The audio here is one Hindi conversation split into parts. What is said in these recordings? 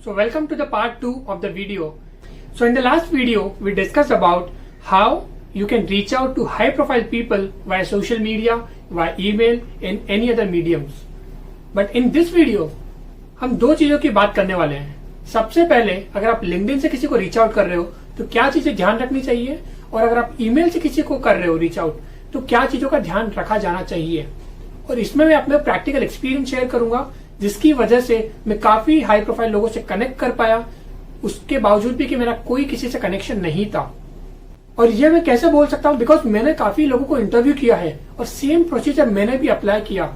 So welcome to the part 2 of the video. So in the last video, we discussed about how you can reach out to high profile people via social media, via email and any other mediums. But in this video, हम दो चीजों की बात करने वाले हैं. सबसे पहले अगर आप लिंक्डइन से किसी को रीच आउट कर रहे हो तो क्या चीजें ध्यान रखनी चाहिए, और अगर आप ईमेल से किसी को कर रहे हो रीच आउट तो क्या चीजों का ध्यान रखा जाना चाहिए. और इसमें मैं अपना प्रैक्टिकल एक्सपीरियंस शेयर करूंगा, जिसकी वजह से मैं काफी हाई प्रोफाइल लोगों से कनेक्ट कर पाया, उसके बावजूद भी कि मेरा कोई किसी से कनेक्शन नहीं था. और ये मैं कैसे बोल सकता हूं, बिकॉज मैंने काफी लोगों को इंटरव्यू किया है और सेम प्रोसीजर मैंने भी अप्लाई किया.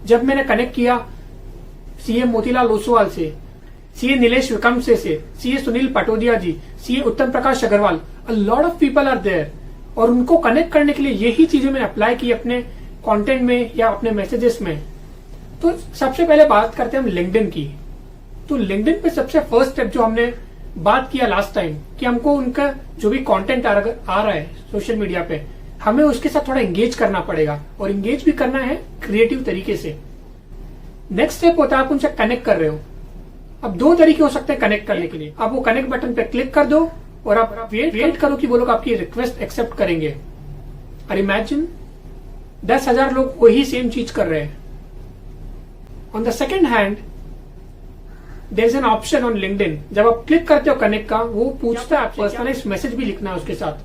जब मैंने कनेक्ट किया सीए मोतीलाल ओसवाल से, सीए नीलेश विकमसे से, CA Sunil Patodia ji, CA Uttam Prakash Agarwal, a lot of people are there. और उनको कनेक्ट करने के लिए यही चीजें मैंने अप्लाई की अपने कंटेंट में या अपने मैसेजेस में. तो सबसे पहले बात करते हैं हम लिंक्डइन की. तो लिंक्डइन पे सबसे फर्स्ट स्टेप जो हमने बात किया लास्ट टाइम कि हमको उनका जो भी कंटेंट आ रहा है सोशल मीडिया पे, हमें उसके साथ थोड़ा एंगेज करना पड़ेगा, और एंगेज भी करना है क्रिएटिव तरीके से. नेक्स्ट स्टेप होता है आप उनसे कनेक्ट कर रहे हो. अब दो तरीके हो सकते हैं कनेक्ट करने के लिए. आप वो कनेक्ट बटन पे क्लिक कर दो और आप वेट करो कि वो लोग आपकी रिक्वेस्ट एक्सेप्ट करेंगे. और इमेजिन 10,000 लोग वही सेम चीज कर रहे हैं. On the second hand there is an option on LinkedIn. जब आप क्लिक करते हो कनेक्ट का, वो पूछता है पर्सनलाइज मैसेज भी लिखना है उसके साथ.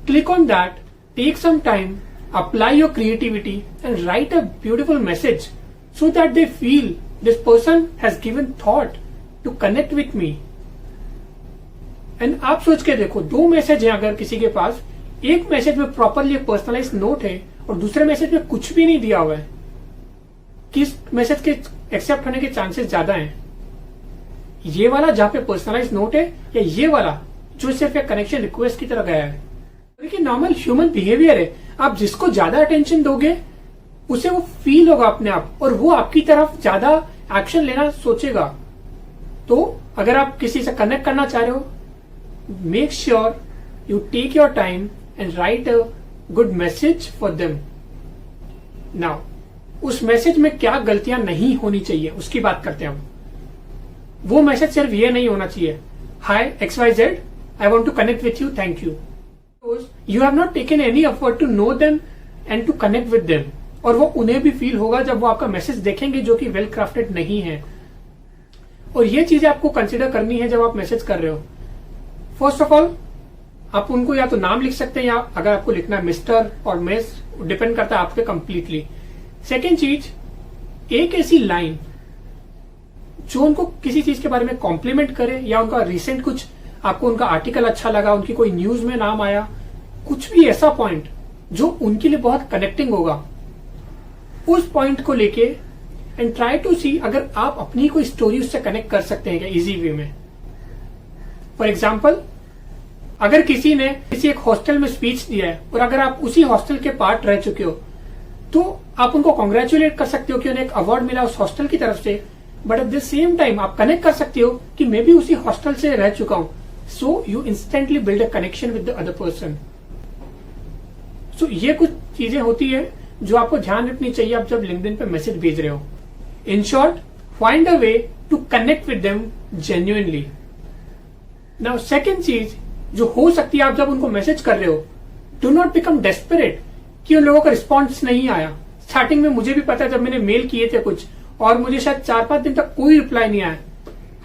Click on that, take some time, apply your creativity and write a beautiful message so that they feel this person has given thought to connect with me. And आप सोच के देखो, दो मैसेज हैं अगर किसी के पास, एक मैसेज में प्रॉपरली एक पर्सनलाइज नोट है और दूसरे मैसेज में कुछ भी नहीं दिया हुआ है, किस मैसेज के एक्सेप्ट होने के चांसेस ज्यादा हैं? ये वाला जहां पे पर्सनलाइज नोट है, या ये वाला जो सिर्फ एक कनेक्शन रिक्वेस्ट की तरह गया है? देखिए नॉर्मल ह्यूमन बिहेवियर है, आप जिसको ज्यादा अटेंशन दोगे उसे वो फील होगा अपने आप, और वो आपकी तरफ ज्यादा एक्शन लेना सोचेगा. तो अगर आप किसी से कनेक्ट करना चाह रहे हो, make sure you take your time and write a good message for them. Now उस मैसेज में क्या गलतियां नहीं होनी चाहिए उसकी बात करते हैं हम. वो मैसेज सिर्फ ये नहीं होना चाहिए, hi XYZ, I want to connect with you, thank you. You have not taken any effort to know them and to connect with them. और वो उन्हें भी फील होगा जब वो आपका मैसेज देखेंगे जो कि वेल क्राफ्टेड नहीं है. और ये चीजें आपको कंसिडर करनी है जब आप मैसेज कर रहे हो. फर्स्ट ऑफ ऑल आप उनको या तो नाम लिख सकते हैं, या अगर आपको लिखना है मिस्टर और मिस, डिपेंड करता है आप पे कंप्लीटली. सेकेंड चीज, एक ऐसी लाइन जो उनको किसी चीज के बारे में कॉम्प्लीमेंट करे, या उनका रिसेंट कुछ आपको उनका आर्टिकल अच्छा लगा, उनकी कोई न्यूज में नाम आया, कुछ भी ऐसा पॉइंट जो उनके लिए बहुत कनेक्टिंग होगा, उस पॉइंट को लेके एंड ट्राई टू सी अगर आप अपनी कोई स्टोरी उससे कनेक्ट कर सकते हैं क्या इजी वे में. फॉर एग्जाम्पल, अगर किसी ने किसी एक हॉस्टल में स्पीच दिया है और अगर आप उसी हॉस्टल के पार्ट रह चुके हो, तो आप उनको कॉन्ग्रेचुलेट कर सकते हो कि उन्हें एक अवार्ड मिला उस हॉस्टल की तरफ से. But at the same time आप कनेक्ट कर सकते हो कि मैं भी उसी हॉस्टल से रह चुका हूं, so you instantly build a connection with the other person. So ये कुछ चीजें होती है जो आपको ध्यान रखनी चाहिए आप जब लिंक्डइन पे मैसेज भेज रहे हो. In short, find a way to connect with them genuinely. Now second चीज जो हो सकती है आप जब उनको मैसेज कर रहे हो, डू नॉट बिकम डेस्परेट कि उन लोगों का रिस्पॉन्स नहीं आया. स्टार्टिंग में मुझे भी पता है, जब मैंने मेल किए थे कुछ और मुझे शायद 4-5 दिन तक कोई रिप्लाई नहीं आया,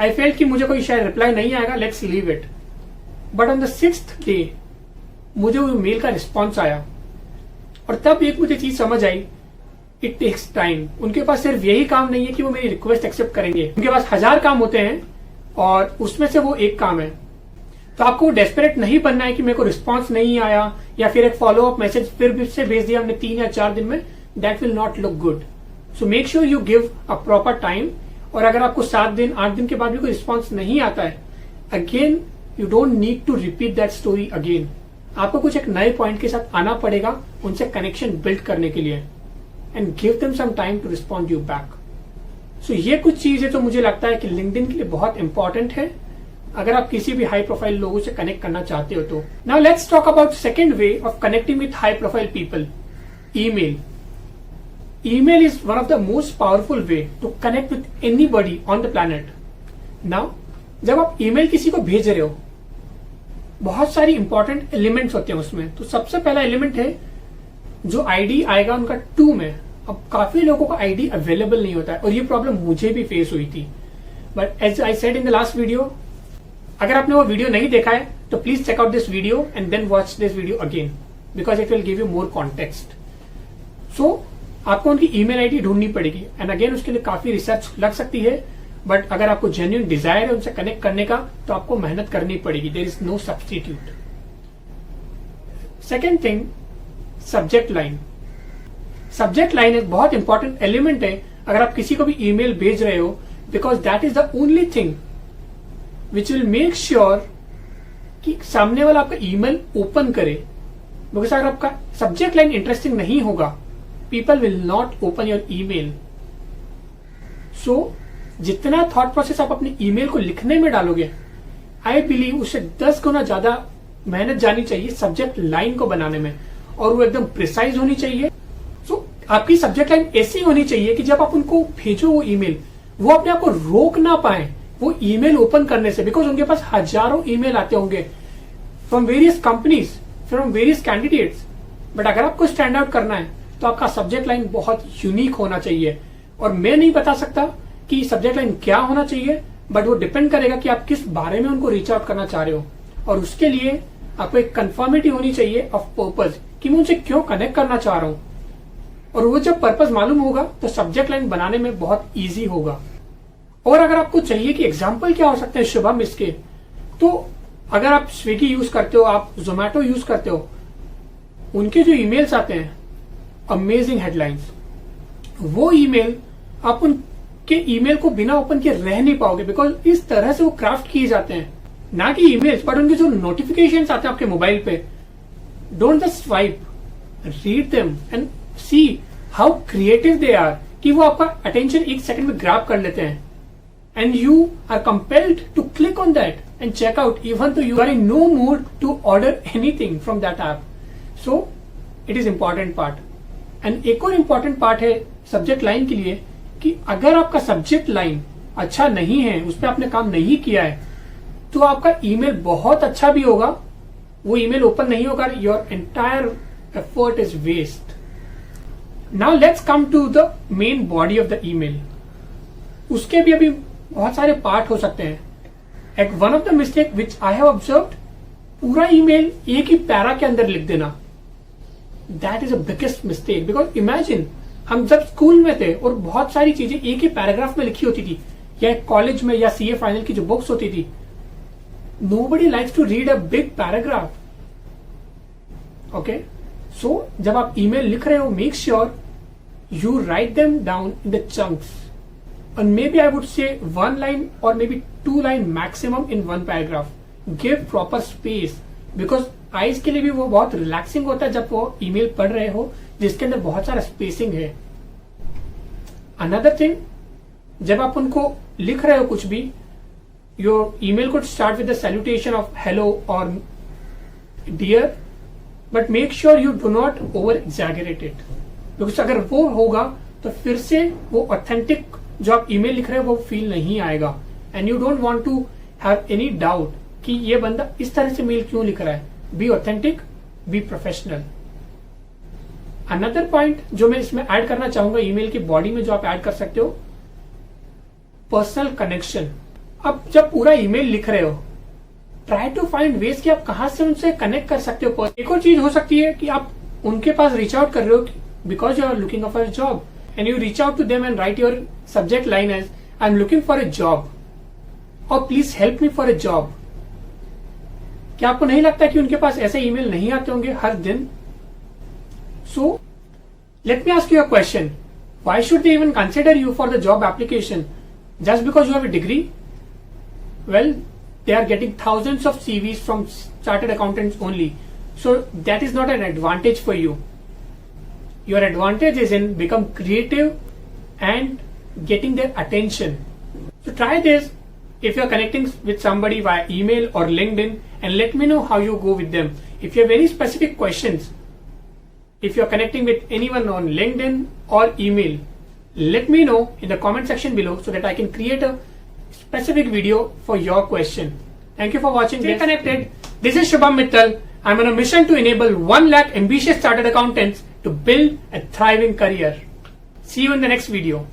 आई फेल्ट कि मुझे कोई शायद रिप्लाई नहीं आएगा, let's leave it. But on the 6th day मुझे वो मेल का रिस्पॉन्स आया, और तब एक मुझे चीज समझ आई, इट टेक्स टाइम. उनके पास सिर्फ यही काम नहीं है कि वो मेरी रिक्वेस्ट एक्सेप्ट करेंगे, उनके पास 1000 काम होते हैं और उसमें से वो एक काम है. तो आपको डेस्परेट नहीं बनना है कि मेरे को रिस्पॉन्स नहीं आया, या फिर एक फॉलो अप मैसेज फिर से भेज दिया हमने 3 या 4 दिन में. That will not look good. So make sure you give a proper time. और अगर आपको 7 दिन 8 दिन के बाद भी कोई रिस्पॉन्स नहीं आता है, again you don't need to repeat that story again. आपको कुछ एक नए पॉइंट के साथ आना पड़ेगा उनसे कनेक्शन बिल्ड करने के लिए, and give them some time to respond you back. So ये कुछ चीजें तो मुझे लगता है कि लिंक्डइन के लिए बहुत इंपॉर्टेंट है अगर आप किसी भी हाई प्रोफाइल लोगों से कनेक्ट करना चाहते हो तो. Now let's talk about second way of connecting with high profile people, email. Email is one of the most powerful way to connect with anybody on the planet. Now जब आप ईमेल किसी को भेज रहे हो, बहुत सारी इंपॉर्टेंट एलिमेंट्स होते हैं उसमें। तो सबसे पहला एलिमेंट है जो आईडी आएगा उनका टू में। अब काफी लोगों का आईडी अवेलेबल नहीं होता है और ये प्रॉब्लम मुझे भी फेस हुई थी। But as I said in the last video, अगर आपने वो वीडियो नहीं देखा है तो please check out this video and then watch this video again, because it will give you more context. So आपको उनकी ईमेल आईडी ढूंढनी पड़ेगी एंड अगेन उसके लिए काफी रिसर्च लग सकती है, बट अगर आपको जेन्युइन डिजायर है उनसे कनेक्ट करने का तो आपको मेहनत करनी पड़ेगी। There is no substitute. Second thing, subject line. Subject line एक बहुत इंपॉर्टेंट एलिमेंट है अगर आप किसी को भी ईमेल भेज रहे हो, because that is the only thing which will make sure कि सामने वाला आपका ईमेल ओपन करे। बिकॉज अगर आपका सब्जेक्ट लाइन इंटरेस्टिंग नहीं होगा, people will not open your email. So जितना थॉट प्रोसेस आप अपने ईमेल को लिखने में डालोगे, आई बिलीव उससे 10 गुना ज्यादा मेहनत जानी चाहिए सब्जेक्ट लाइन को बनाने में, और वो एकदम प्रिसाइज होनी चाहिए। सो आपकी सब्जेक्ट लाइन ऐसी होनी चाहिए कि जब आप उनको भेजो वो ईमेल, वो अपने आप को रोक ना पाए वो ईमेल ओपन करने से, बिकॉज उनके पास हजारों ईमेल आते होंगे from various companies, from various candidates. But अगर आपको स्टैंड आउट करना है तो आपका सब्जेक्ट लाइन बहुत यूनिक होना चाहिए। और मैं नहीं बता सकता कि सब्जेक्ट लाइन क्या होना चाहिए, बट वो डिपेंड करेगा कि आप किस बारे में उनको रीच आउट करना चाह रहे हो, और उसके लिए आपको एक कंफर्मिटी होनी चाहिए ऑफ पर्पज कि मैं उनसे क्यों कनेक्ट करना चाह रहा हूं। और वो जब पर्पज मालूम होगा तो सब्जेक्ट लाइन बनाने में बहुत ईजी होगा। और अगर आपको चाहिए कि एग्जाम्पल क्या हो सकते हैं शुभम इसके, तो अगर आप स्विगी यूज करते हो, आप जोमैटो यूज करते हो, उनके जो ईमेल्स आते हैं अमेजिंग हेडलाइंस, वो ईमेल आप उनके ईमेल को बिना ओपन किए रह नहीं पाओगे, बिकॉज इस तरह से वो क्राफ्ट किए जाते हैं। ना कि ईमेल्स बट उनके जो नोटिफिकेशंस आते हैं आपके मोबाइल पे, don't just swipe, read them and see how creative they are, कि वो आपका अटेंशन एक सेकंड में ग्रैब कर लेते हैं and you are compelled to click on that and check out even though you are in no mood to order anything from that app. So it is important part. And एक और important part है सब्जेक्ट लाइन के लिए कि अगर आपका सब्जेक्ट लाइन अच्छा नहीं है, उस पर आपने काम नहीं किया है, तो आपका ईमेल बहुत अच्छा भी होगा, वो ईमेल ओपन नहीं होगा, your entire effort is waste. Now let's come to the main body of the email. उसके भी अभी बहुत सारे पार्ट हो सकते हैं। एक one of the mistake which I have observed, पूरा ईमेल एक ही पैरा के अंदर लिख देना, that is a biggest mistake. Because imagine हम जब स्कूल में थे और बहुत सारी चीजें एक ही पैराग्राफ में लिखी होती थी, या कॉलेज में या सीए फाइनल की जो बुक्स होती थी, nobody likes to read a big paragraph. Okay, so जब आप ईमेल लिख रहे हो, make sure you write them down in the chunks, and maybe I would say 1 line or maybe 2 line maximum in one paragraph. Give proper space, because eyes के लिए भी वो बहुत रिलैक्सिंग होता है जब वो ईमेल पढ़ रहे हो जिसके अंदर बहुत सारा स्पेसिंग है। Another thing, जब आप उनको लिख रहे हो कुछ भी, your email could start with the salutation of hello or dear, but make sure you do not over exaggerate it. Because अगर वो होगा तो फिर से वो ऑथेंटिक जो आप ईमेल लिख रहे हो वो फील नहीं आएगा, and you don't want to have any doubt कि ये बंदा इस तरह से मेल क्यों लिख रहा है। Be authentic, be professional. Another point जो मैं इसमें ऐड करना चाहूंगा ईमेल की बॉडी में, जो आप ऐड कर सकते हो, पर्सनल कनेक्शन। अब जब पूरा ईमेल लिख रहे हो, ट्राई टू फाइंड वेज कि आप कहां से उनसे कनेक्ट कर सकते हो। एक और चीज हो सकती है कि आप उनके पास रीच आउट कर रहे हो because you are looking for a job, and you reach out to them and write your subject line as I'm looking for a job, or please help me for a job. क्या आपको नहीं लगता कि उनके पास ऐसे ईमेल नहीं आते होंगे हर दिन? So let me ask you a question. Why should they even consider you for the job application? Just because you have a degree? Well, they are getting thousands of CVs from chartered accountants only, so that is not an advantage for you. Your advantage is in become creative and getting their attention. So try this if you are connecting with somebody via email or LinkedIn, and let me know how you go with them. If you have very specific questions, if you are connecting with anyone on LinkedIn or email, let me know in the comment section below so that I can create a specific video for your question. Thank you for watching. Stay connected. This is Shubham Mittal. I'm on a mission to enable 1 lakh ambitious chartered accountants to build a thriving career. See you in the next video.